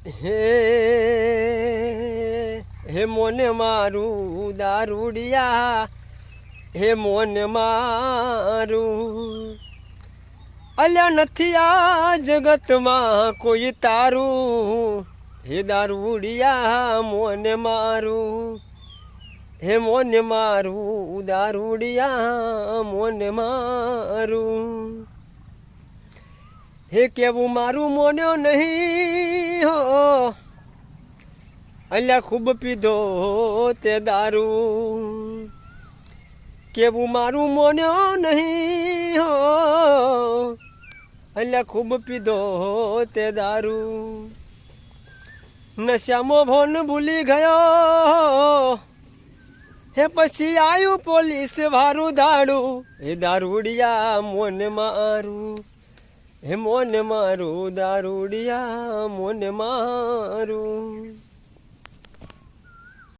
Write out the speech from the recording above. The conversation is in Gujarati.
હે હે મોને મારું દારૂડિયા, હે મોને મારું, અલ્યા નથી આ જગતમાં કોઈ તારું, હે દારૂડિયા મોને મારું, હે મોને મારું દારૂડિયા મોને મારું, હે કેવું મારું મોન્યો નહીં હો, અલ્યા ખૂબ પીધો તે દારૂ, કેવું મારું મોન્યો નહીં હો, અલ્યા ખૂબ પીધો તે દારૂ, નશામાં ભોન ભૂલી ગયો, હે પછી આયું પોલીસ વારું દાડું, હે દારૂડિયા મોને મારું, હે મોને મારું દારૂડિયા મોને મારું.